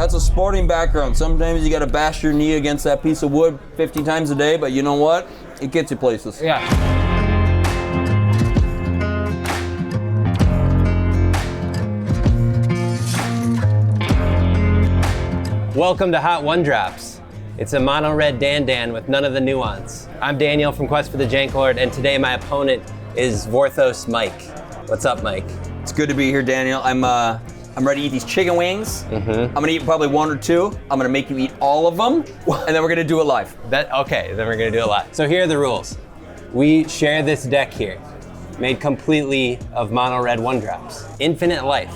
That's a sporting background. Sometimes you gotta bash your knee against that piece of wood 50 times a day, but you know what? It gets you places. Yeah. Welcome to Hot One Drops. It's a mono red Dan with none of the nuance. I'm Daniel from Quest for the Jank Lord, and today my opponent is Vorthos Mike. What's up, Mike? It's good to be here, Daniel. I'm ready to eat these chicken wings. I'm gonna eat probably one or two. I'm gonna make you eat all of them, and then we're gonna do it live. Okay, then we're gonna do it live. So here are the rules. We share this deck here, made completely of mono red one drops. Infinite life.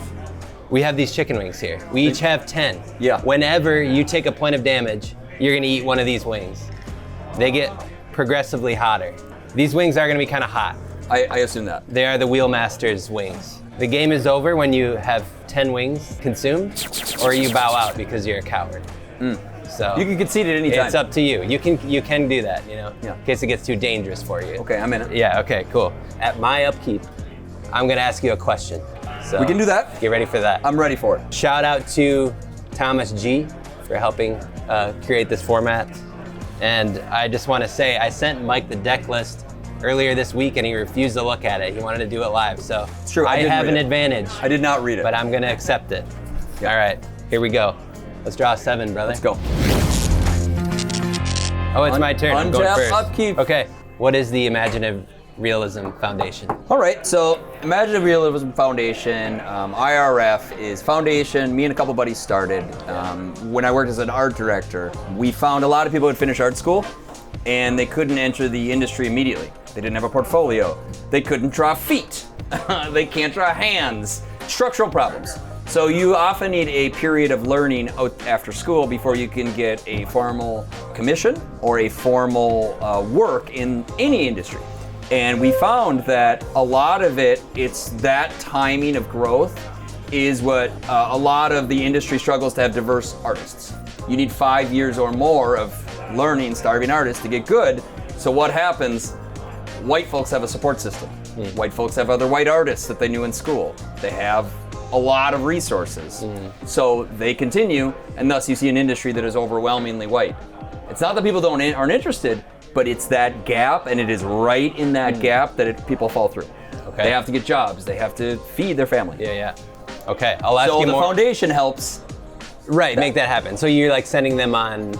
We have these chicken wings here. We each have 10. Yeah. Whenever you take a point of damage, you're gonna eat one of these wings. They get progressively hotter. These wings are gonna be kind of hot. I assume that. They are the Wheelmaster's wings. The game is over when you have 10 wings consumed, or you bow out because you're a coward. So You can concede at any time. it's up to you. You can do that, you know, Yeah. in case it gets too dangerous for you. Okay, I'm in it. Yeah, okay, cool. At my upkeep, I'm gonna ask you a question. So We can do that. Get ready for that. I'm ready for it. Shout out to Thomas G for helping create this format. And I just want to say, I sent Mike the deck list earlier this week and he refused to look at it. He wanted to do it live. So It's true, I I didn't have read an it. advantage, I did not read it. but I'm going to accept it. Yeah. All right, here we go. Let's draw 7, brother. Let's go. Oh, it's my turn. I'm going Untap, first. upkeep. Okay, what is the Imaginative Realism Foundation? All right, so Imaginative Realism Foundation, IRF is foundation. Me and a couple buddies started. When I worked as an art director, we found a lot of people would finish art school and they couldn't enter the industry immediately. They didn't have a portfolio. They couldn't draw feet. They can't draw hands. Structural problems. So you often need a period of learning after school before you can get a formal commission or a formal work in any industry. And we found that a lot of it's that timing of growth is what a lot of the industry struggles to have diverse artists. You need 5 years or more of learning starving artists to get good. So what happens? White folks have a support system. White folks have other white artists that they knew in school. They have a lot of resources. So they continue, and thus you see an industry that is overwhelmingly white. It's not that people aren't interested, but it's that gap, and it is right in that gap that people fall through. Okay. They have to get jobs. They have to feed their family. Yeah. Okay, I'll ask So you the more. foundation helps. Right, make that happen. So you're like sending them on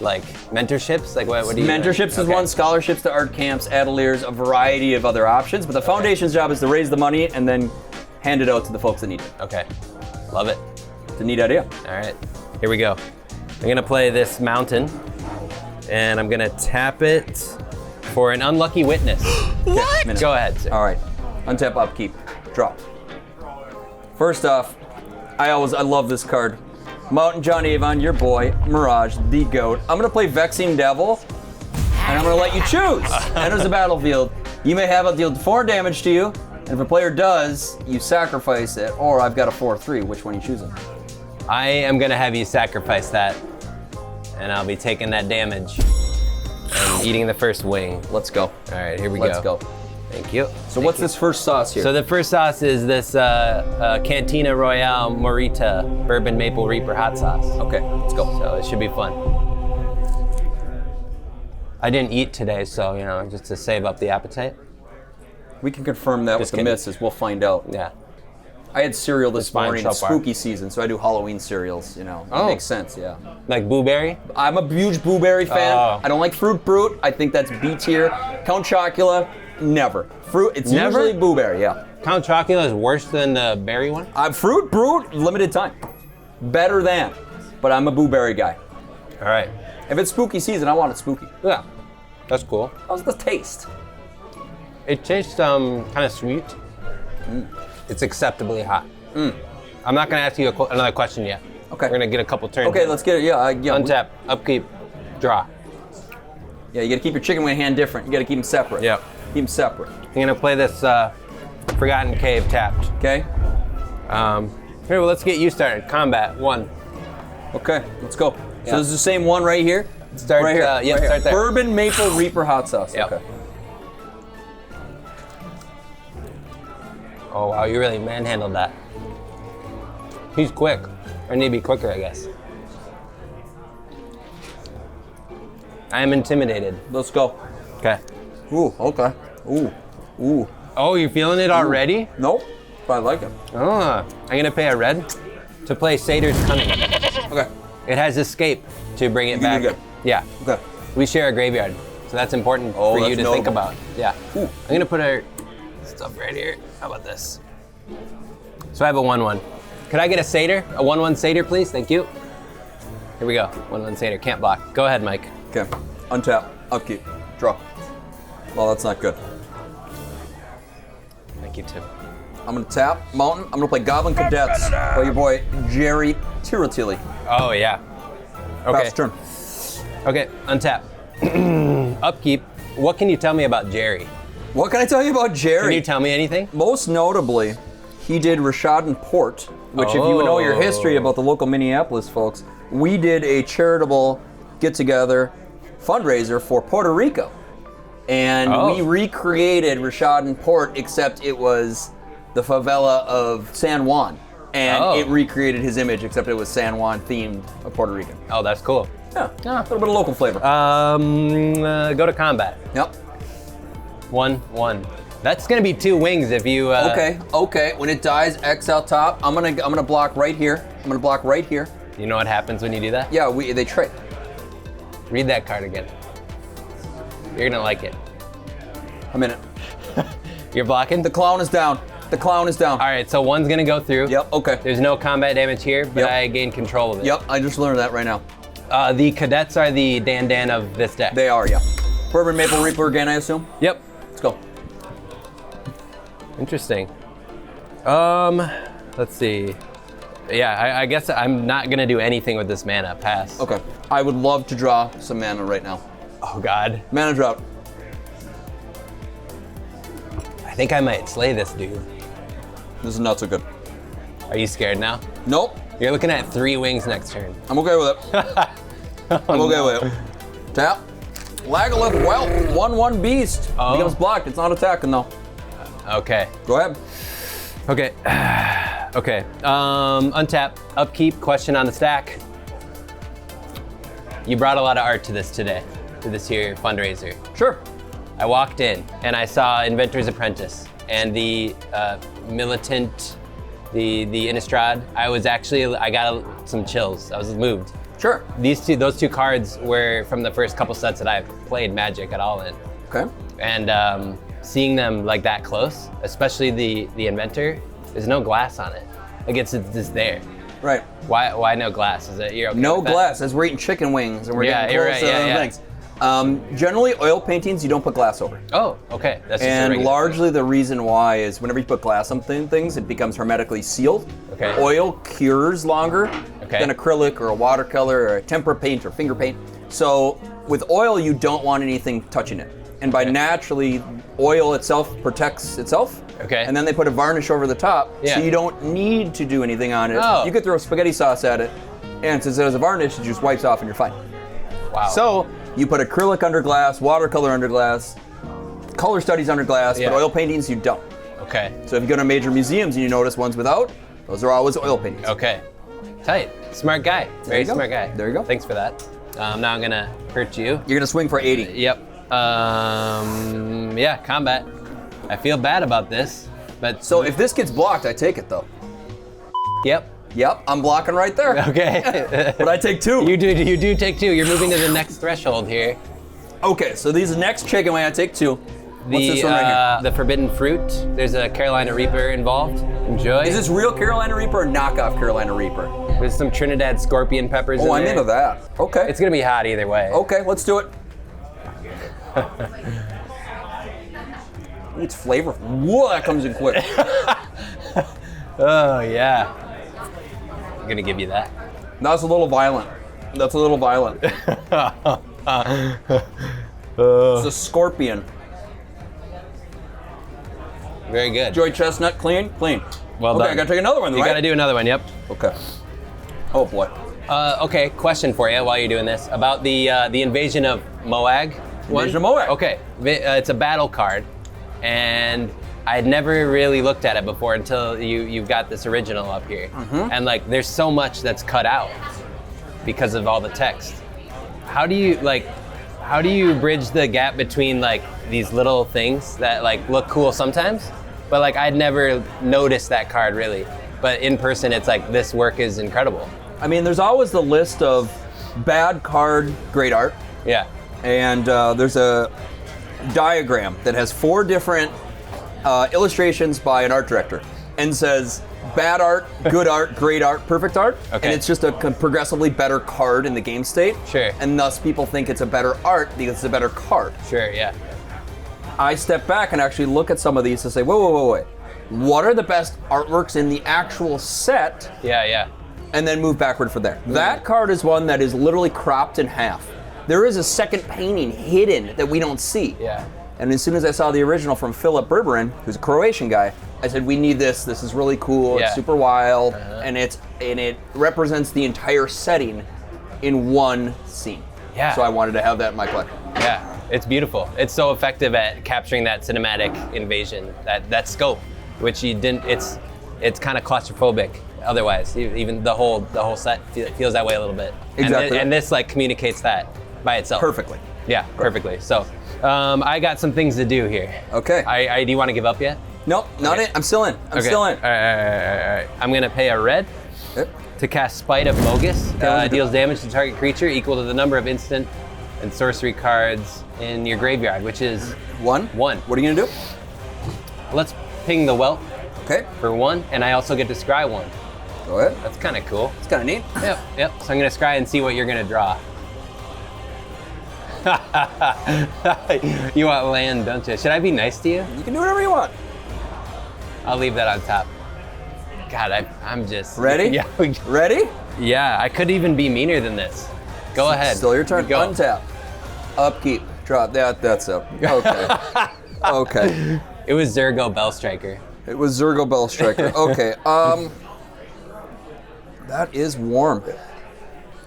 like mentorships? Like what do you Mentorships is Okay. one, scholarships to art camps, ateliers, a variety of other options. But the foundation's job is to raise the money and then hand it out to the folks that need it. Okay, love it. It's a neat idea. All right, here we go. I'm gonna play this mountain, and I'm gonna tap it for an unlucky witness. What? Go ahead, sir. All right, untap, upkeep, draw. First off, I love this card. Mountain John Avon, your boy, Mirage, the GOAT. I'm gonna play Vexing Devil, and I'm gonna let you choose. Enters the battlefield. You may have it deal 4 damage to you, and if a player does, you sacrifice it, or I've got a 4/3. Which one are you choosing? I am gonna have you sacrifice that, and I'll be taking that damage and eating the first wing. Let's go. All right, here we Let's go. go. Thank you. So what's this first sauce here? So the first sauce is this Cantina Royale Morita Bourbon Maple Reaper hot sauce. Okay, let's go. So it should be fun. I didn't eat today, so just to save up the appetite. We can confirm that with Just the kidding. misses. We'll find out. Yeah. I had cereal this It's fine morning. so It's far. spooky season, so I do Halloween cereals. It Oh. makes sense. Yeah. Like blueberry? I'm a huge blueberry fan. Oh. I don't like Fruit Brute. I think that's B tier. Count Chocula, never. Fruit, it's Never? usually blueberry. Yeah. Count Chocula is worse than the berry one? Fruit Brute, limited time. Better than, but I'm a blueberry guy. All right. If it's spooky season, I want it spooky. Yeah. That's cool. How's the taste? It tastes kind of sweet. It's acceptably hot. I'm not going to ask you another question yet. Okay. We're going to get a couple turns. Okay, let's get it. Yeah. Untap, upkeep, draw. Yeah, you got to keep your chicken wing hand different. You got to keep them separate. Yep. Keep them separate. I'm going to play this Forgotten Cave tapped. Okay. Here, well, let's get you started. Combat, 1. Okay, let's go. Yeah. So this is the same one right here? Start, right here. yeah, right here. start there. Bourbon Maple Reaper hot sauce. Yep. Okay. Oh, wow, you really manhandled that. He's quick. I need to be quicker, I guess. I am intimidated. Let's go. Okay. Ooh, okay. Ooh. Oh, you're feeling it already? Nope, but I like it. Oh, I'm gonna pay a red to play Satyr's Cunning. Okay. It has escape to bring it back. Good. Yeah. Okay. We share a graveyard, so that's important for you that's to think notable. about. Yeah. Ooh. I'm gonna put our stuff right here. How about this? So I have a 1/1. Could I get a Satyr? A 1/1 Satyr, please? Thank you. Here we go. 1/1 Satyr. Can't block. Go ahead, Mike. Okay. Untap. Upkeep. Draw. Well, that's not good. Thank you, Tim. I'm gonna tap Mountain. I'm gonna play Goblin Cadets by your boy Jerry Tirotili. Oh yeah. Okay. Pass turn. Okay. Untap. Upkeep. What can you tell me about Jerry? What can I tell you about Jerry? Can you tell me anything? Most notably, he did Rashad and Port, which if you know your history about the local Minneapolis folks, we did a charitable get-together fundraiser for Puerto Rico. And we recreated Rashad and Port, except it was the favela of San Juan. And it recreated his image, except it was San Juan themed of Puerto Rican. Oh, that's cool. Yeah, a little bit of local flavor. Go to combat. Yep. 1/1. That's gonna be 2 wings if you. Okay. When it dies, X out top. I'm gonna block right here. I'm gonna block right here. You know what happens when you do that? Yeah, they trade. Read that card again. You're gonna like it. I'm in it. You're blocking? The clown is down. The clown is down. All right, so 1's gonna go through. Yep. Okay. There's no combat damage here, but Yep. I gain control of it. Yep. I just learned that right now. The cadets are the Dan of this deck. They are, yeah. Bourbon Maple Reaper again, I assume. Yep. Let's go. Interesting. Let's see. Yeah, I guess I'm not gonna do anything with this mana. Pass. Okay. I would love to draw some mana right now. Oh God. Mana drought. I think I might slay this dude. This is not so good. Are you scared now? Nope. You're looking at 3 wings next turn. I'm okay with it. I'm okay with it. Tap. Lagalith Whelp. 1/1 Beast. Becomes blocked. It's not attacking though. Okay. Go ahead. Okay. Okay. Untap. Upkeep. Question on the stack. You brought a lot of art to this today, to this here fundraiser. Sure. I walked in and I saw Inventor's Apprentice and the Militant, the Innistrad. I got some chills. I was moved. Sure. Those two cards were from the first couple sets that I've played Magic at all in. Okay. And seeing them like that close, especially the Inventor, there's no glass on it. Like it's just there. Right. Why no glass? Is it you're okay No with that? glass, as we're eating chicken wings and we're getting you're close right, to things. Generally, oil paintings you don't put glass over. Oh, okay. That's just a And regular largely the reason why is whenever you put glass on things, it becomes hermetically sealed. Okay. Oil cures longer Okay. than acrylic or a watercolor or a tempera paint or finger paint. So with oil, you don't want anything touching it. And by naturally, oil itself protects itself. Okay. And then they put a varnish over the top, Yeah. so you don't need to do anything on it. Oh. You could throw spaghetti sauce at it, and since it has a varnish, it just wipes off and you're fine. Wow. So you put acrylic under glass, watercolor under glass, color studies under glass, Yeah. but oil paintings you don't. Okay. So if you go to major museums and you notice ones without, those are always oil paintings. Okay. Tight. Smart guy. Very you go. smart guy. There you go. Thanks for that. Now I'm gonna hurt you. You're gonna swing for 80. Yep. Yeah, combat. I feel bad about this, but So if this gets blocked, I take it though. Yep. Yep, I'm blocking right there. Okay. But I take 2. You do take 2. You're moving to the next threshold here. Okay, so these next chicken wing, I take 2. What's this one right here? The Forbidden Fruit. There's a Carolina Reaper involved. Enjoy. Is this real Carolina Reaper or knockoff Carolina Reaper? There's some Trinidad Scorpion peppers in Oh, I'm there. into that. Okay. It's gonna be hot either way. Okay, let's do it. Ooh, it's flavorful. Whoa, that comes in quick. Oh yeah. I'm gonna give you that. That's a little violent. That's a little violent. It's a scorpion. Very good. Joy chestnut, clean? Clean. Well okay, done. I gotta take another one, You right? gotta do another one, yep. Okay. Oh boy. Okay, question for you while you're doing this about the Invasion of Moag one. Invasion of Moag. Okay, it's a battle card, and I had never really looked at it before until you've got this original up here. And like, there's so much that's cut out because of all the text. How do you bridge the gap between like these little things that like look cool sometimes, but like I'd never noticed that card really, but in person it's like this work is incredible. I mean, there's always the list of bad card, great art. Yeah. And there's a diagram that has 4 different illustrations by an art director and says bad art, good art, great art, perfect art. Okay. And it's just a progressively better card in the game state. Sure. And thus people think it's a better art because it's a better card. Sure, yeah. I step back and actually look at some of these to say, wait. What are the best artworks in the actual set? Yeah. And then move backward from there. That card is one that is literally cropped in half. There is a second painting hidden that we don't see. Yeah. And as soon as I saw the original from Filip Berberin, who's a Croatian guy, I said, we need this. This is really cool. Yeah. It's super wild. And it represents the entire setting in one scene. Yeah. So I wanted to have that in my collection. Yeah, it's beautiful. It's so effective at capturing that cinematic invasion, that scope, which you didn't. It's kind of claustrophobic. Otherwise, even the whole set feels that way a little bit. Exactly. And this like communicates that by itself. Perfectly. Yeah, perfectly. So, I got some things to do here. Okay. Do you want to give up yet? Nope, not Okay. it. I'm still in. I'm still in. All right. I'm gonna pay a red Okay. to cast Spite of Mogus. let's do Deals damage to target creature equal to the number of instant and sorcery cards in your graveyard, which is 1. 1. What are you gonna do? Let's ping the Whelp Okay. for 1, and I also get to scry 1. Go ahead. That's kind of cool. It's kind of neat. Yep. So I'm gonna scry and see what you're gonna draw. You want land, don't you? Should I be nice to you? You can do whatever you want. I'll leave that on top. God, I'm just... Ready? Yeah. Ready? Yeah, I could even be meaner than this. Go ahead. Still your turn. Go. Untap. Upkeep. Drop. That's up. Okay. Okay. It was Zergo Bellstriker. It was Zergo Bell Striker. Okay. That is warm.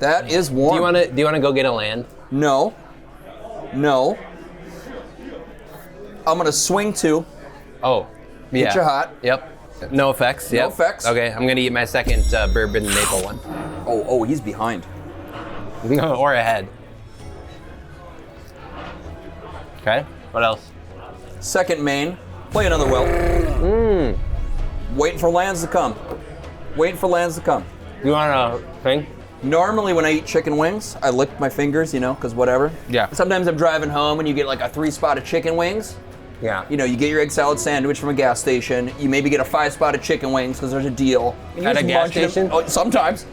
That is warm. Do you wanna go get a land? No. I'm gonna swing 2. Oh, yeah. Hit you hot. Yep. No effects. Yep. No effects. Okay, I'm gonna eat my second bourbon maple one. Oh, he's behind. Or ahead. Okay. What else? Second main. Play another Whelp. Waiting for lands to come. You want a thing? Normally when I eat chicken wings, I lick my fingers, because whatever. Yeah. Sometimes I'm driving home and you get like a 3-spot of chicken wings. Yeah. You get your egg salad sandwich from a gas station. You maybe get a 5-spot of chicken wings because there's a deal. And you At just a gas munch them. station? Oh, sometimes.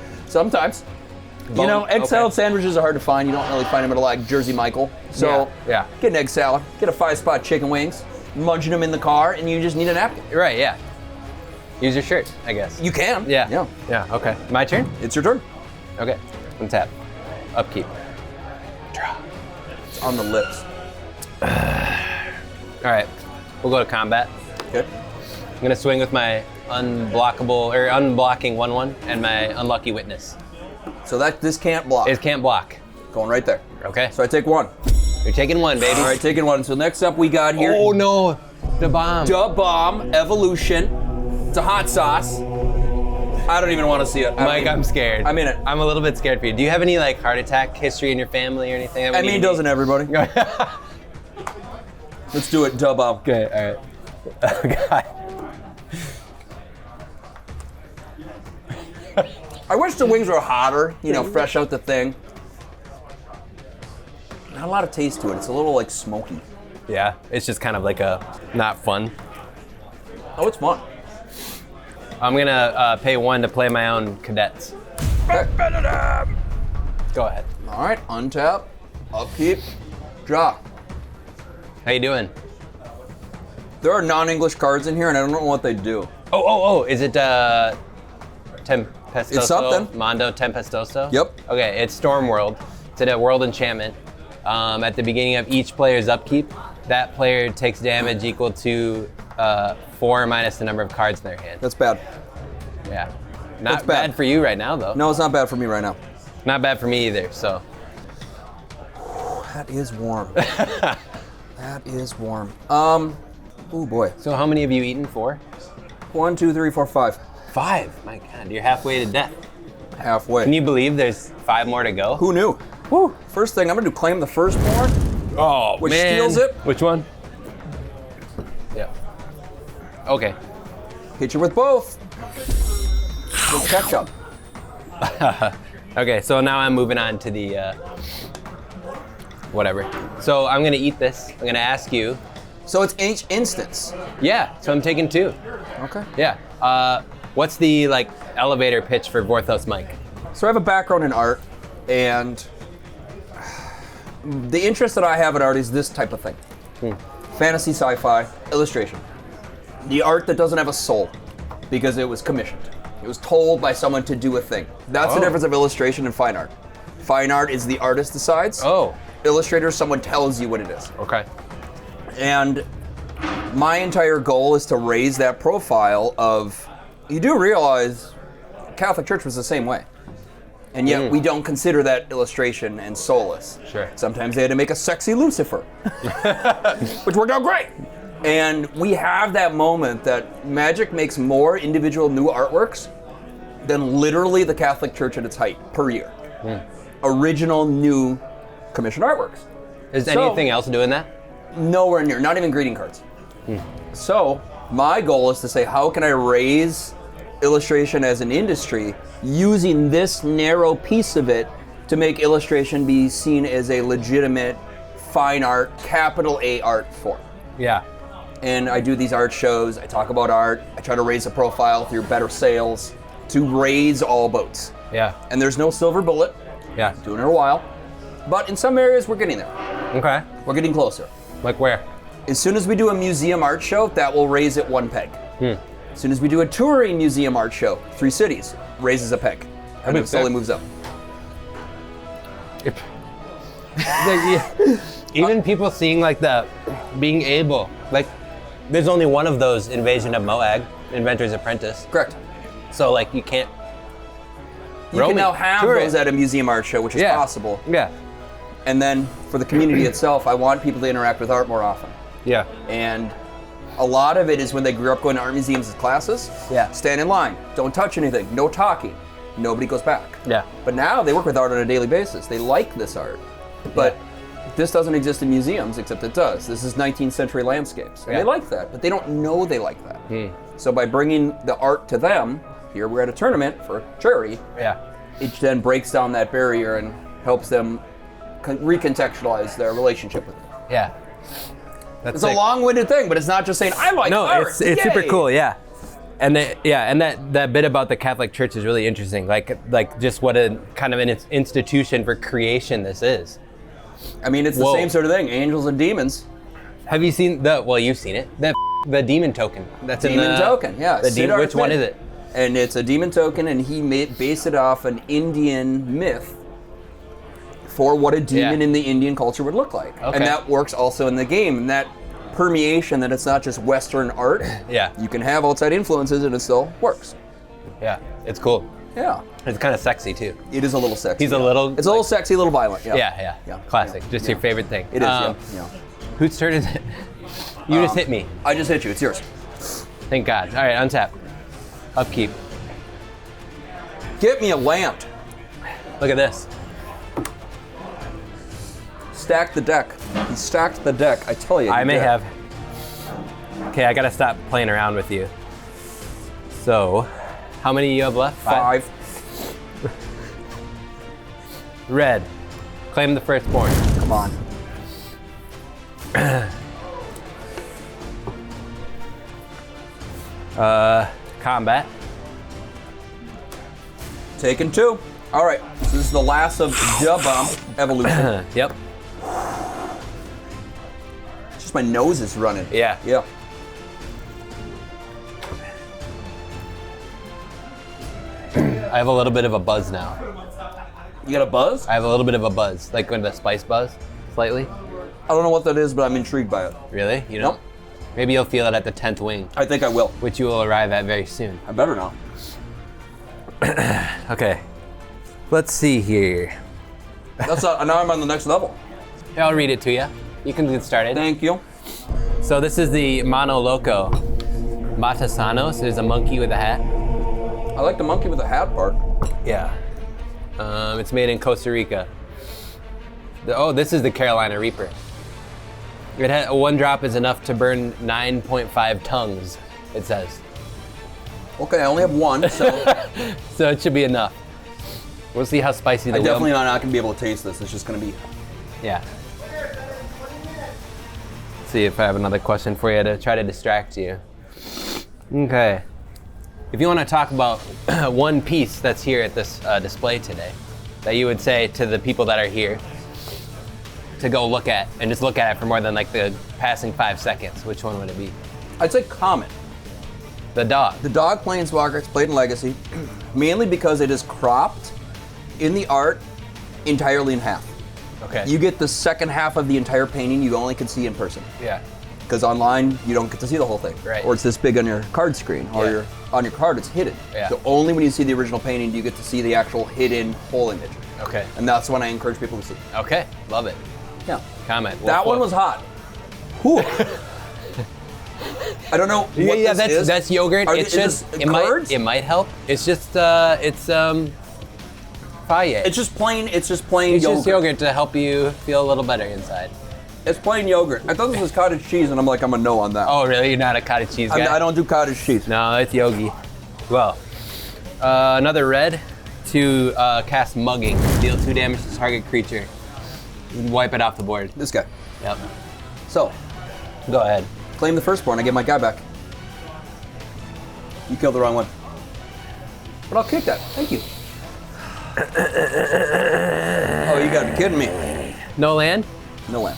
Egg salad sandwiches are hard to find. You don't really find them at like Jersey Michael. So Yeah. get an egg salad, get a 5-spot chicken wings, munching them in the car, and you just need a napkin. Right, yeah. Use your shirt, I guess. You can. Yeah, okay. My turn? It's your turn. Okay. Untap. Upkeep. Draw. It's on the lips. All right. We'll go to combat. Okay. I'm gonna swing with my unblocking 1/1 and my unlucky witness. So this can't block. It can't block. Going right there. Okay. So I take 1. You're taking 1, baby. All right, taking 1. So next up we got here. Oh no, the bomb. Da Bomb Evolution. It's a hot sauce. I don't even want to see it. Mike, I'm scared. I'm in it. I'm a little bit scared for you. Do you have any like heart attack history in your family or anything? Doesn't everybody? Let's do it, Da Bomb. Okay, all right. Oh God. I wish the wings were hotter, fresh out the thing. Not a lot of taste to it. It's a little like smoky. Yeah, it's just kind of like not fun. Oh, it's fun. I'm gonna pay 1 to play my own cadets. Go ahead. All right, untap, upkeep, draw. How you doing? There are non-English cards in here, and I don't know what they do. Oh, is it Tempestoso? It's something. Mondo Tempestoso? Yep. Okay, it's Storm World. It's a world enchantment. At the beginning of each player's upkeep, that player takes damage equal to 4 minus the number of cards in their hand. That's bad. Yeah. That's Not bad. bad for you right now, though. No, it's not bad for me right now. Not bad for me either, so. That is warm. That is warm. Oh boy. So how many have you eaten? 4? 1, 2, 3, 4, 5. 5? My God, you're halfway to death. Halfway. Can you believe there's 5 more to go? Who knew? Woo. First thing, I'm gonna do claim the firstborn. Oh, Which man. steals it. Which one? Yeah. Okay. Hit you with both. With ketchup. Okay, so now I'm moving on to the whatever. So I'm gonna eat this. I'm gonna ask you. So it's each instance. Yeah. So I'm taking 2. Okay. Yeah. What's the like elevator pitch for Vorthos Mike? So I have a background in art, and the interest that I have in art is this type of thing. Fantasy, sci-fi, illustration. The art that doesn't have a soul, because it was commissioned. It was told by someone to do a thing. That's the difference of illustration and fine art. Fine art is the artist decides. Oh. Illustrator, someone tells you what it is. Okay. And my entire goal is to raise that profile of, you do realize Catholic Church was the same way. And yet we don't consider that illustration and soulless. Sure. Sometimes they had to make a sexy Lucifer, which worked out great. And we have that moment that magic makes more individual new artworks than literally the Catholic Church at its height per year. Original new commissioned artworks. Is anything else doing that? Nowhere near, not even greeting cards. So my goal is to say, how can I raise illustration as an industry using this narrow piece of it to make illustration be seen as a legitimate fine art, capital A art form. Yeah. And I do these art shows, I talk about art, I try to raise the profile through better sales to raise all boats. Yeah. And there's no silver bullet. Yeah. Doing it a while. But in some areas, we're getting there. Okay. We're getting closer. Like where? As soon as we do a museum art show, that will raise it one peg. As soon as we do a touring museum art show, 3 cities, raises a peg. And it slowly moves up. Even people seeing like the being able, like there's only one of those Invasion of Moag, Inventor's Apprentice. Correct. So like you can't. You can now have those at a museum art show, which is possible. Yeah. And then for the community itself, I want people to interact with art more often. Yeah. And a lot of it is when they grew up going to art museums as classes. Yeah. Stand in line, don't touch anything, no talking. Nobody goes back. Yeah. But now they work with art on a daily basis. They like this art. But this doesn't exist in museums, except it does. This is 19th century landscapes. And they like that, but they don't know they like that. So by bringing the art to them, here we're at a tournament for charity, it then breaks down that barrier and helps them recontextualize their relationship with it. Yeah. It's a long-winded thing, but it's not just saying, I like art. It's super cool, yeah. And that bit about the Catholic Church is really interesting. Like just what a kind of an institution for creation this is. I mean, it's the same sort of thing. Angels and demons. Have you seen you've seen it. The demon token. That's demon in the token, yeah. Which one is it? And it's a demon token, and he based it off an Indian myth for what a demon in the Indian culture would look like. Okay. And that works also in the game. And that permeation, that it's not just Western art. You can have outside influences and it still works. Yeah, it's cool. Yeah. It's kind of sexy too. It is a little sexy. He's a little... It's a little sexy, a little violent. Yeah. Classic. Just your favorite thing. It is, Whose turn is it? You just hit me. I just hit you. It's yours. Thank God. All right, untap. Upkeep. Get me a lamp. Look at this. Stack the deck. He stacked the deck. I tell you. I may have. Okay, I gotta stop playing around with you. So, how many you have left? 5. Red. Claim the firstborn. Come on. Combat. Taken 2. All right. So this is the last of the bump evolution. Yep. Just my nose is running. Yeah. I have a little bit of a buzz now. You got a buzz? I have a little bit of a buzz, like when the spice buzz, slightly. I don't know what that is, but I'm intrigued by it. Really? You know? Nope. Maybe you'll feel it at the 10th wing. I think I will. Which you will arrive at very soon. I better not. Okay. Let's see here. Now I'm on the next level. Yeah, I'll read it to you. You can get started. Thank you. So this is the Mono Loco Matasanos. There's a monkey with a hat. I like the monkey with the hat part. Yeah. It's made in Costa Rica. This is the Carolina Reaper. One drop is enough to burn 9.5 tongues, it says. Okay, I only have one, so. So it should be enough. We'll see how spicy the I definitely not going to be able to taste this. It's just going to be. Yeah. See if I have another question for you to try to distract you. Okay. If you want to talk about one piece that's here at this display today, that you would say to the people that are here to go look at, and just look at it for more than like the passing 5 seconds, which one would it be? I'd say Comet. The dog. The dog Planeswalker. It's played in Legacy, mainly because it is cropped in the art entirely in half. Okay. You get the second half of the entire painting you only can see in person. Yeah. Because online, you don't get to see the whole thing. Right. Or it's this big on your card screen, or on your card, it's hidden. Yeah. So only when you see the original painting do you get to see the actual hidden whole image. Okay. And that's when I encourage people to see. Okay. Love it. Yeah. Comment. That one was hot. Whew. I don't know what that's yogurt. It might help. It's just faye. It's just plain It's yogurt. just yogurt to help you feel a little better inside. It's plain yogurt. I thought this was cottage cheese, and I'm like, I'm a no on that. Oh, really? You're not a cottage cheese guy? I don't do cottage cheese. No, it's yogi. Well, another red to cast Mugging. Deal 2 damage to target creature. Wipe it off the board. This guy. Yep. So, Go ahead. claim the firstborn. I get my guy back. You killed the wrong one. But I'll kick that. Thank you. Oh, you gotta be kidding me. No land? No way.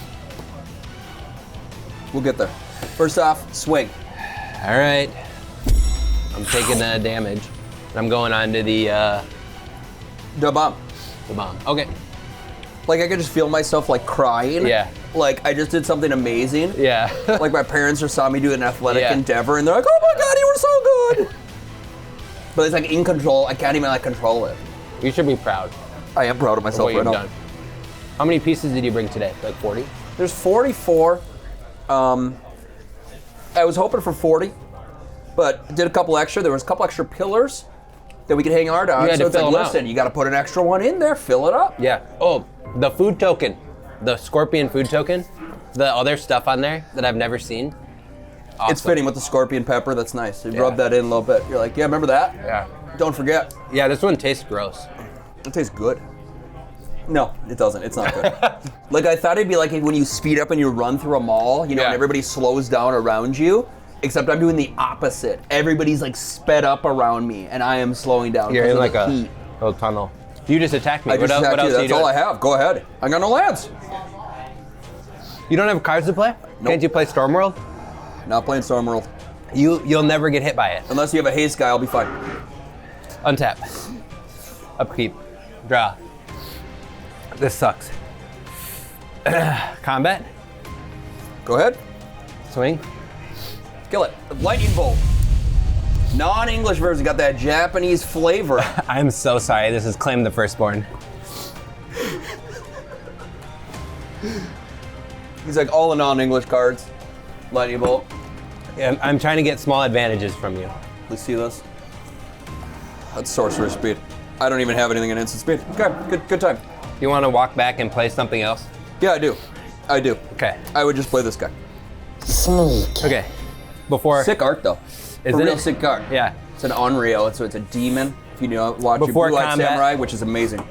We'll get there. First off, swing. All right. I'm taking the damage. I'm going on to the Da-bomb. bomb. Okay. Like, I could just feel myself, like, crying. Yeah. Like, I just did something amazing. Yeah. Like, my parents just saw me do an athletic Yeah. endeavor, and they're like, oh my God, you were so good. But it's, like, in control. I can't even, like, control it. You should be proud I am proud of of myself what right you've now. done. How many pieces did you bring today? Like 40? There's 44. I was hoping for 40, but did a couple extra. There was a couple extra pillars that we could hang art on. You had So to it's like, fill 'em out. listen, you got to put an extra one in there, fill it up. Yeah. Oh, the food token. The scorpion food token. The other stuff on there that I've never seen. Awesome. It's fitting with the scorpion pepper. That's nice. You Yeah. rub that in a little bit. You're like, yeah, remember that? Yeah. Don't forget. Yeah, this one tastes gross. It tastes good. No, it doesn't. It's not good. Like, I thought it'd be like when you speed up and you run through a mall, you know, Yeah. and everybody slows down around you. Except I'm doing the opposite. Everybody's like sped up around me, and I am slowing down. You're because in of like the a heat. little tunnel. You just attacked me. I just what attacked else you. are you That's all I doing? have. Go ahead. I got no lands. You don't have cards to play? Nope. Can't you play Stormworld? Not playing Stormworld. You'll never get hit by it. Unless you have a haste guy, I'll be fine. Untap. Upkeep. Draw. This sucks. Combat. Go ahead. Swing. Kill it. Lightning bolt. Non-English version got that Japanese flavor. I'm so sorry. This is Claim the Firstborn. He's like all the non-English cards. Lightning bolt. Yeah, I'm trying to get small advantages from you. Please see this. That's sorcerer speed. I don't even have anything in instant speed. Okay, good time. You want to walk back and play something else? Yeah, I do. Okay. I would just play this guy. Okay. Before. Sick art though. Isn't a real it? sick art. Yeah. It's an Onryo, so it's a demon. If you know, watch Before Blue Eyed combat. Samurai, which is amazing.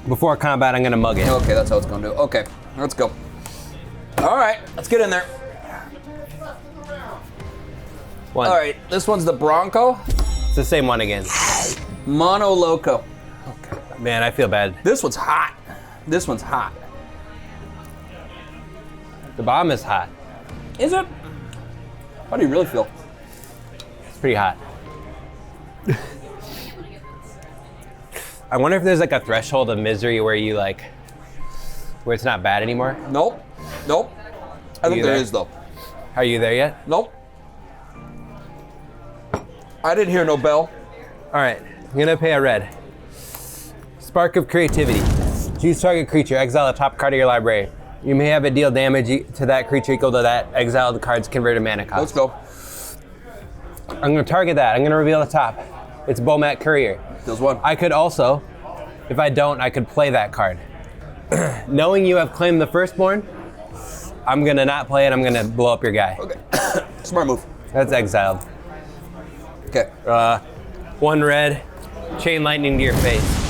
Before combat, I'm gonna mug it. Okay, that's how it's gonna do. Okay, let's go. All right, let's get in there. One. All right, this one's the Bronco It's the same one again. Mono Loco. Man, I feel bad. This one's hot. This one's hot. The bomb is hot. Is it? How do you really feel? It's pretty hot. I wonder if there's like a threshold of misery where you like, where it's not bad anymore. Nope. Nope. I think You there there? is though. Are you there yet? Nope. I didn't hear no bell. All right, I'm gonna pay a red. Spark of Creativity. Choose target creature, exile a top card of your library. You may have a deal damage to that creature equal to that exiled card's converted mana cost. Let's go. I'm going to target that. I'm going to reveal the top. It's Bomat Courier. Deals 1. I could also, if I don't, I could play that card. Knowing you have claimed the Firstborn, I'm going to not play it. I'm going to blow up your guy. Okay. Smart move. That's exiled. Okay. 1 red, chain lightning to your face.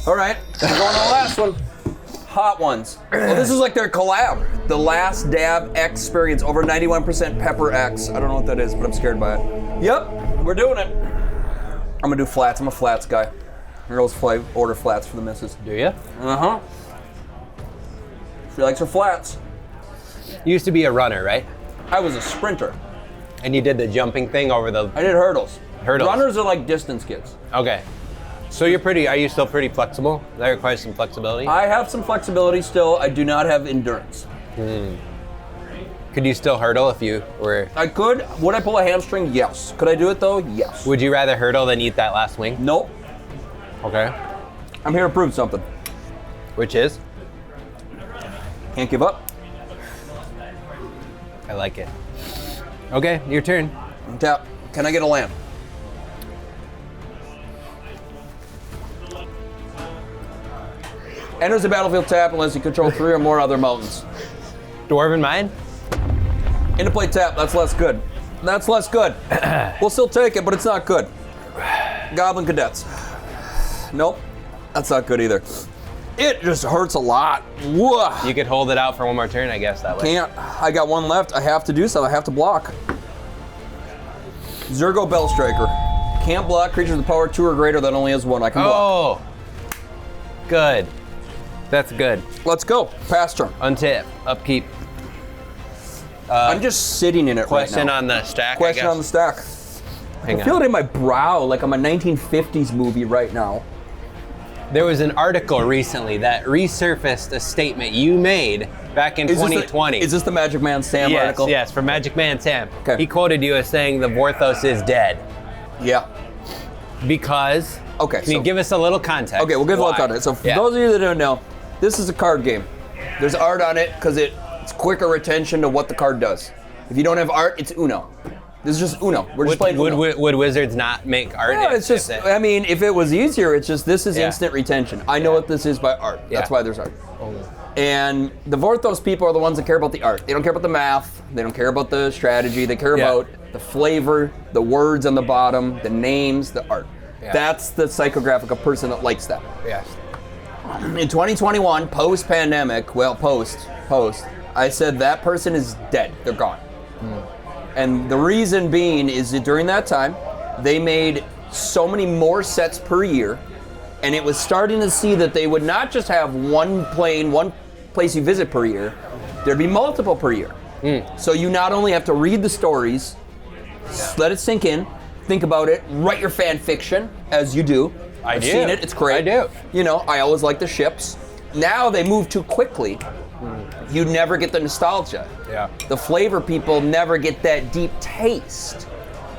All right, we're going on the last one. Hot ones. Well, this is like their collab. The Last Dab X experience, over 91% pepper X. I don't know what that is, but I'm scared by it. Yep, we're doing it. I'm gonna do flats. I'm a flats guy. Girls order flats for the missus. Do you? Uh-huh. She likes her flats. You used to be a runner, right? I was a sprinter. And you did the jumping thing over the... I did hurdles. Hurdles. Runners are like distance kids. Okay. So are you still pretty flexible? That requires some flexibility? I have some flexibility still. I do not have endurance. Could you still hurdle if you were... I could. Would I pull a hamstring? Yes. Could I do it though? Yes. Would you rather hurdle than eat that last wing? Nope. Okay. I'm here to prove something. Which is? Can't give up. I like it. Okay, your turn. Tap. Can I get a land? Enters the battlefield tap unless you control 3 or more other mountains. Dwarven Mine? Into play tap. That's less good. That's less good. We'll still take it, but it's not good. Goblin Cadets. Nope. That's not good either. It just hurts a lot. Whoa. You could hold it out for one more turn, I guess, that way. Can't. I got 1 left. I have to do something. I have to block. Zergo Bellstriker. Can't block creatures with power 2 or greater that only has 1. I can block. Oh! Good. That's good. Let's go. Pass turn. Untap. Upkeep. I'm just sitting in it Question right now. on the stack, Question I guess. on the stack. Hang I feel on. it in my brow like I'm a 1950s movie right now. There was an article recently that resurfaced a statement you made back in 2020. Is this the Magic Man Sam yes, article? Yes, from Magic Man Sam. Okay. He quoted you as saying the Vorthos is dead. Yeah. Because, Okay, can you give us a little context? Okay, we'll give a Why? little context. So for those of you that don't know, this is a card game. There's art on it because it's quicker retention to what the card does. If you don't have art, it's Uno. This is just Uno. We're just playing Uno. Would Wizards not make art? Yeah, it's just, I mean, if it was easier, it's just, this is instant retention. I know what this is by art. That's why there's art. And the Vorthos people are the ones that care about the art. They don't care about the math. They don't care about the strategy. They care about the flavor, the words on the bottom, the names, the art. Yeah. That's the psychographic, a person that likes that. Yes. In 2021, post-pandemic, well, post, I said that person is dead. They're gone. And the reason being is that during that time, they made so many more sets per year, and it was starting to see that they would not just have one place you visit per year, there'd be multiple per year. So you not only have to read the stories, let it sink in, think about it, write your fan fiction, as you do. I've seen it, it's great. I do. You know, I always like the ships. Now they move too quickly. You never get the nostalgia. Yeah. The flavor people never get that deep taste.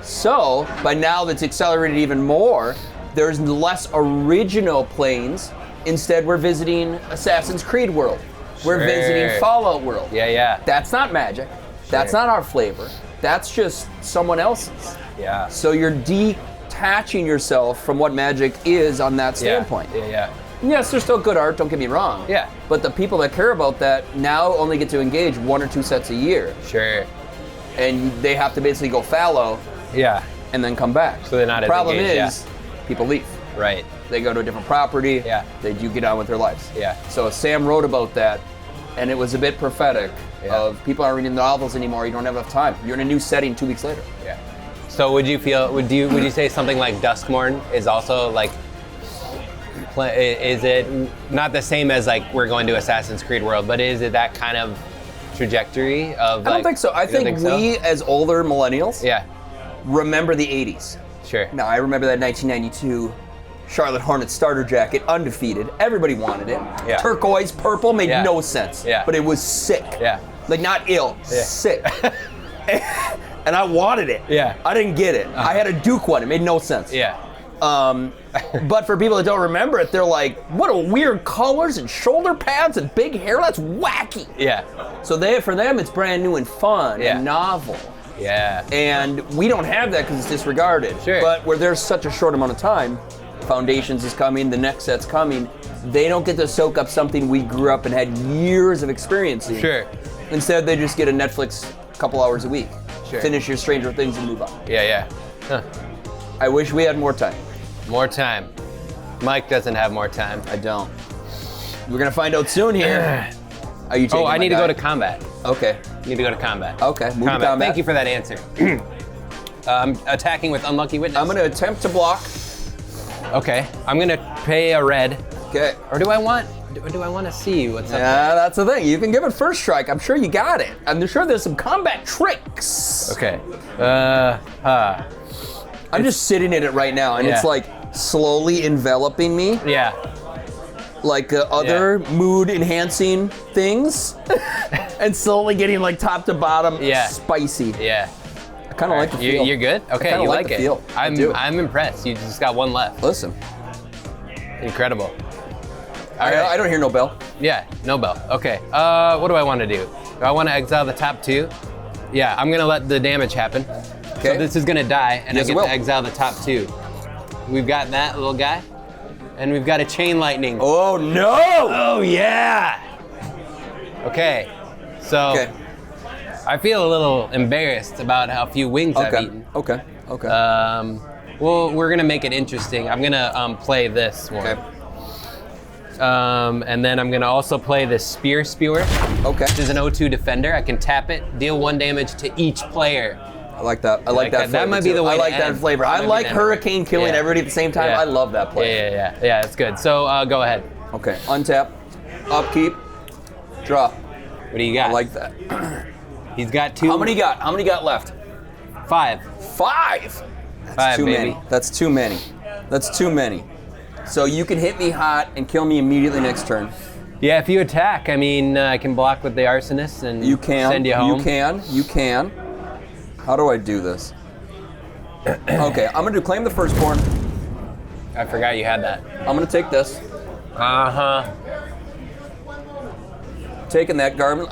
So, by now that's accelerated even more, there's less original planes. Instead, we're visiting Assassin's Creed world. We're visiting Fallout world. Yeah. That's not Magic. That's not our flavor. That's just someone else's. Yeah. So you're detaching yourself from what Magic is on that standpoint. Yeah. Yes, there's still good art, don't get me wrong. Yeah. But the people that care about that now only get to engage 1 or 2 sets a year. Sure. And they have to basically go fallow Yeah. and then come back. So they're not the as problem engaged, is people leave. Right. They go to a different property. Yeah. They do get on with their lives. Yeah. So Sam wrote about that, and it was a bit prophetic Yeah. of people aren't reading novels anymore. You don't have enough time. You're in a new setting 2 weeks later. Yeah. So would you say something like Duskmorn is also like, is it not the same as like we're going to Assassin's Creed world, but is it that kind of trajectory of? I don't think so. I think we as older millennials remember the 80s. Sure. Now I remember that 1992 Charlotte Hornets starter jacket, undefeated. Everybody wanted it. Yeah. Turquoise, purple made no sense. Yeah. But it was sick. Yeah. Like not ill, sick. And I wanted it. Yeah. I didn't get it. I had a Duke one. It made no sense. Yeah. But for people that don't remember it, they're like, what a weird colors and shoulder pads and big hair. That's wacky. Yeah. So for them, it's brand new and fun and novel. Yeah. And we don't have that because it's disregarded. Sure. But where there's such a short amount of time, Foundations is coming, the next set's coming, they don't get to soak up something we grew up and had years of experience in. Sure. Instead, they just get a Netflix couple hours a week. Sure. Finish your Stranger Things and move on. Yeah. Huh. I wish we had more time. More time. Mike doesn't have more time. I don't. We're gonna find out soon here. Are you taking I need to guy? go to combat. Okay. Need to go to combat. Okay, move to combat. Thank you for that answer. Attacking with Unlucky Witness. I'm gonna attempt to block. Okay. I'm gonna pay a red. Okay. Or do I want to see what's up Yeah, that's the thing. You can give it first strike. I'm sure you got it. I'm sure there's some combat tricks. there? Okay. I'm just sitting in it right now, and it's like slowly enveloping me, Yeah. like other mood-enhancing things, and slowly getting like top to bottom spicy. Yeah. I kind of like the feel. You're good? Okay, kinda you like like the it. feel. I do. I'm impressed. You just got one left. Listen, Incredible. I don't hear no bell. Yeah, no bell. Okay. What do I want to do? Do I want to exile the top two? Yeah, I'm gonna let the damage happen. Okay. So this is gonna die, and Yes, I it get will. to exile the top two. We've got that little guy, and we've got a chain lightning. Oh no! Oh, yeah! Okay, so Okay. I feel a little embarrassed about how few wings I've Okay. eaten. Okay. Okay. Well, we're gonna make it interesting. I'm gonna play this one. Okay. And then I'm gonna also play this Spear Spewer. Okay. Which is an O2 defender. I can tap it, deal 1 damage to each player. I like that. I like that. That might be the way I to like that end. flavor. I That might like be the end. Hurricane killing Yeah. everybody at the same time. Yeah. I love that play. Yeah, it's good. So go ahead. Okay. Untap. Upkeep. Draw. What do you got? I like that. He's got 2. How many got? How many got left? 5. 5. That's 5, too baby. many. That's too many. That's too many. So you can hit me hot and kill me immediately next turn. Yeah, if you attack, I mean, I can block with the Arsonist and You can. send you home. You can. How do I do this? Okay, I'm gonna do claim the firstborn. I forgot you had that. I'm gonna take this. Uh-huh. Taking that garment.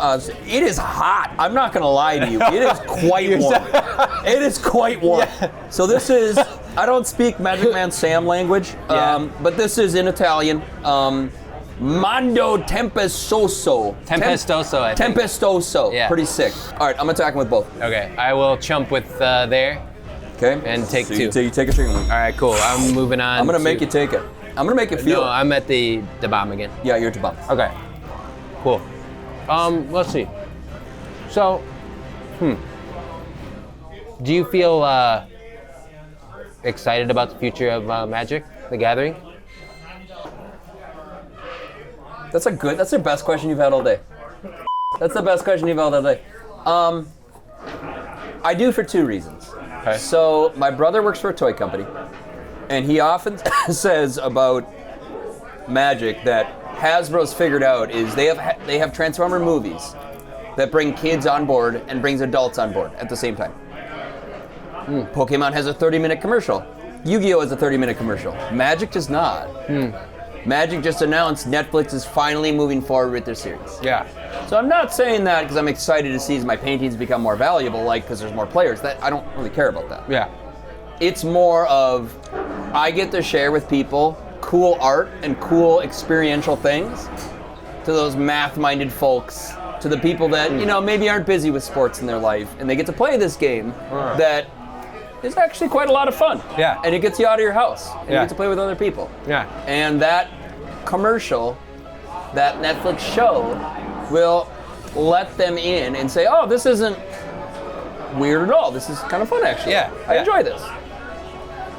It is hot. I'm not gonna lie to you. It is quite warm. It is quite warm. Yeah. So this is. I don't speak Magic Man Sam language, but this is in Italian. Mando tempestoso. Tempestoso, I think. Tempestoso. Yeah. Pretty sick. All right, I'm attacking with both. Okay, I will chump with there. Okay. And take so 2. You take a trigger. All right, cool. I'm moving on. I'm gonna make to- you take it. I'm gonna make you feel No, it. I'm at the bomb again. Yeah, you're to bomb. Okay. Cool. Let's see. So, do you feel excited about the future of Magic, the Gathering? That's the best question you've had all day. That's the best question you've had all day. I do for 2 reasons. Okay. So my brother works for a toy company, and he often says about Magic that Hasbro's figured out is they have Transformer movies that bring kids on board and brings adults on board at the same time. Pokemon has a 30-minute commercial. Yu-Gi-Oh! Has a 30-minute commercial. Magic does not. Magic just announced Netflix is finally moving forward with their series. Yeah. So I'm not saying that because I'm excited to see my paintings become more valuable, like because there's more players. That I don't really care about that. Yeah. It's more of I get to share with people cool art and cool experiential things to those math-minded folks, to the people that maybe aren't busy with sports in their life, and they get to play this game that is actually quite a lot of fun. Yeah. And it gets you out of your house. And you Yeah. get to play with other people. Yeah. And that commercial, that Netflix show, will let them in and say, oh, this isn't weird at all. This is kind of fun, actually. Yeah, I yeah. enjoy this.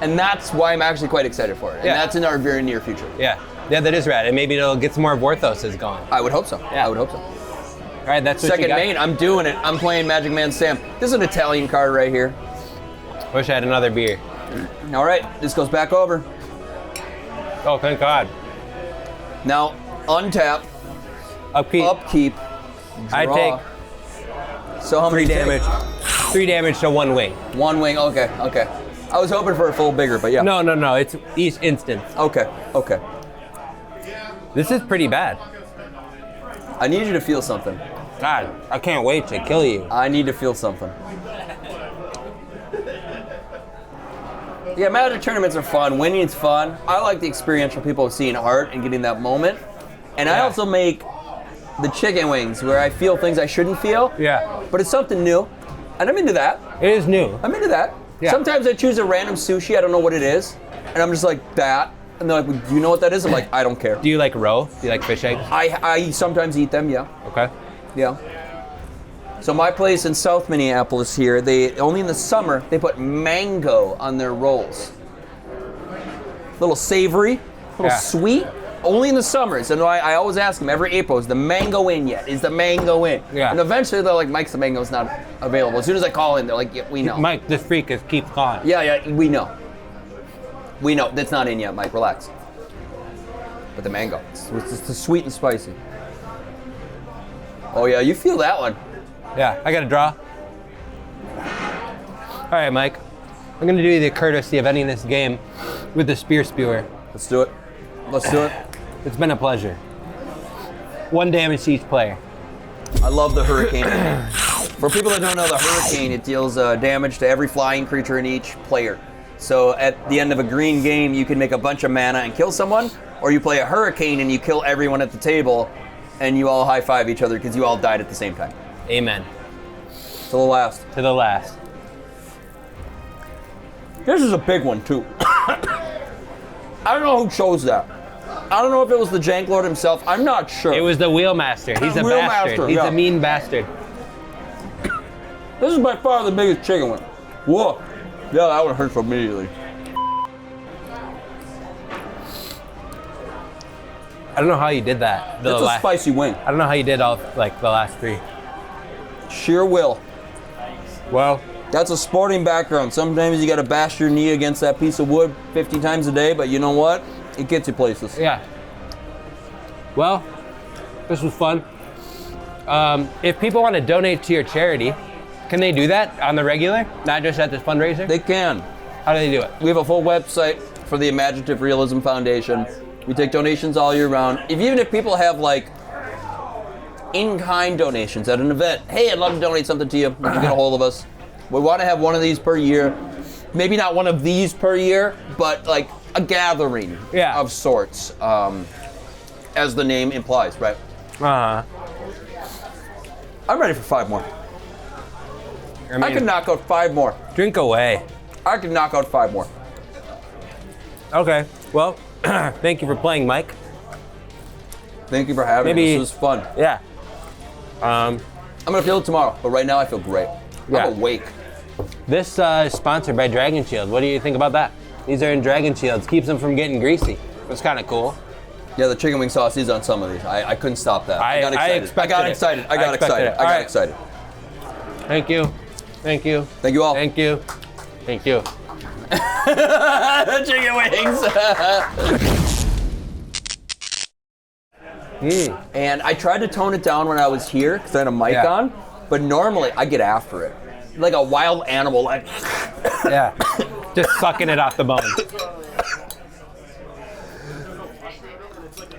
And that's why I'm actually quite excited for it. And Yeah. that's in our very near future. Yeah, that is rad. And maybe it'll get some more Vorthos going. I would hope so. Yeah. I would hope so. All right, that's what you Second got. main, I'm doing it. I'm playing Magic Man Sam. This is an Italian card right here. Wish I had another beer. All right, this goes back over. Oh, thank God. Now, untap, Upkeep. upkeep, I draw. take So how many 3 damage. 3 damage to 1 wing. 1 wing, okay. I was hoping for a full bigger, but yeah. No. It's each instance. Okay. This is pretty bad. I need you to feel something. God, I can't wait to kill you. I need to feel something. Yeah, Magic tournaments are fun. Winning is fun. I like the experiential people of seeing art and getting that moment. And I also make the chicken wings where I feel things I shouldn't feel. Yeah. But it's something new. And I'm into that. It is new. I'm into that. Yeah. Sometimes I choose a random sushi, I don't know what it is. And I'm just like, that. And they're like, do you know what that is? I'm like, I don't care. Do you like roe? Do you like fish eggs? I sometimes eat them, yeah. Okay. Yeah. So my place in South Minneapolis here, they only in the summer, they put mango on their rolls. Little savory, little sweet. Only in the summers. And I always ask them every April, is the mango in yet? Is the mango in? Yeah. And eventually they're like, Mike, the mango's not available. As soon as I call in, they're like, yeah, we know. Mike, this freak is keep calling. Yeah, we know. We know. That's not in yet, Mike. Relax. But the mango, it's the sweet and spicy. Oh yeah, you feel that one. Yeah, I got a draw. All right, Mike. I'm gonna do you the courtesy of ending this game with the spear spewer. Let's do it. Let's do it. It's been a pleasure. 1 damage to each player. I love the hurricane. For people that don't know, the hurricane, it deals damage to every flying creature in each player. So at the end of a green game, you can make a bunch of mana and kill someone, or you play a hurricane and you kill everyone at the table, and you all high five each other because you all died at the same time. Amen. To the last. To the last. This is a big one too. I don't know who chose that. I don't know if it was the Jank Lord himself. I'm not sure. It was the Wheelmaster. He's a bastard. He's a mean bastard. This is by far the biggest chicken wing. Whoa. Yeah, that one hurts immediately. I don't know how you did that. It's a spicy wing. I don't know how you did all like the last 3. Sheer will. Well, that's a sporting background. Sometimes you gotta bash your knee against that piece of wood 50 times a day, but you know what? It gets you places. Yeah. Well, this was fun. If people want to donate to your charity, can they do that on the regular? Not just at this fundraiser? They can. How do they do it? We have a full website for the Imaginative Realism Foundation. We take donations all year round. Even if people have like in-kind donations at an event, hey, I'd love to donate something to you. You can get a hold of us. We want to have one of these per year. Maybe not one of these per year, but like a gathering of sorts, as the name implies, right? Uh-huh. I'm ready for 5 more. I can knock out 5 more. Drink away. I can knock out 5 more. Okay. Well, thank you for playing, Mike. Thank you for having me. This was fun. Yeah. I'm gonna feel it tomorrow, but right now I feel great. I'm awake. This is sponsored by Dragon Shield. What do you think about that? These are in Dragon Shields. Keeps them from getting greasy. It's kind of cool. Yeah, the chicken wing sauce is on some of these. I couldn't stop that. I got excited. I got excited. Thank you. Thank you. Thank you all. Thank you. Thank you. The chicken wings. And I tried to tone it down when I was here because I had a mic on, but normally I get after it. Like a wild animal, like. Yeah. Just sucking it off the bone.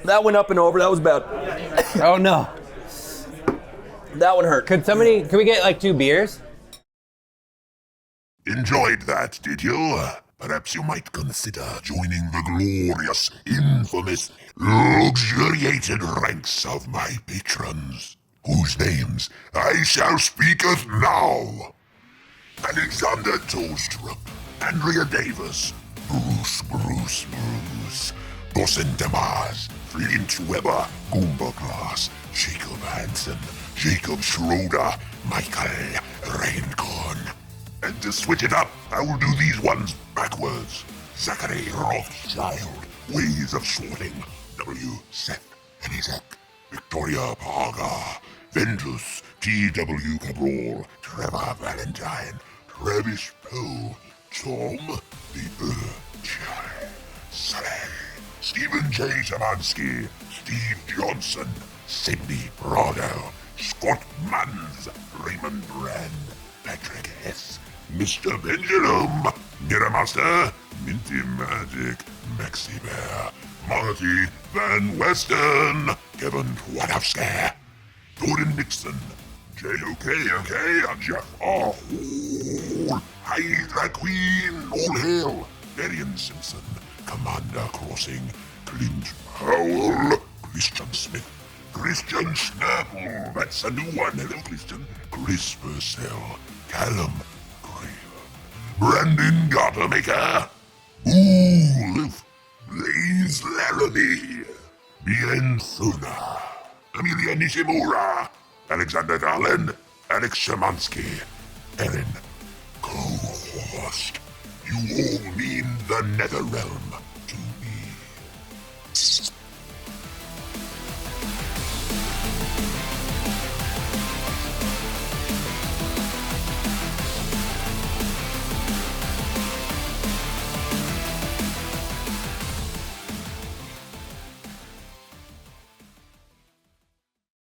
That went up and over. That was bad. Oh no. That one hurt. Can we get like 2 beers? Enjoyed that, did you? Perhaps you might consider joining the glorious, infamous, luxuriated ranks of my patrons, whose names I shall speaketh now. Alexander Toastrup, Andrea Davis, Bruce, Dawson Demars, Flint Weber, Goomba Glass, Jacob Hansen, Jacob Schroeder, Michael Reinkorn. And to switch it up, I will do these ones backwards. Zachary Rothschild, Ways of Sorting, W. Seth Henizek, Victoria Parga, Ventus, T.W. Cabral, Trevor Valentine, Travis Poe, Tom the Child, Sully, Stephen J. Zamansky, Steve Johnson, Sidney Prado, Scott Manns, Raymond Brand, Patrick Hess, Mr. Pendulum, Master, Minty Magic, Maxi Bear, Marty Van Western, Kevin Twadowski, Jordan Nixon, J.O.K. Jeff R. Hall, Hydra Queen, All Hail, Darian Simpson, Commander Crossing, Clint Howell, Christian Smith, Christian Snapple, that's a new one, hello Christian, Chris Purcell, Callum Grave, Brandon Gottermaker, Wolf, Blaze Laramie, Bien Thuna, Amelia Nishimura, Alexander Garland, Alex Shemansky, Erin, co-host. You all mean the Nether Realm.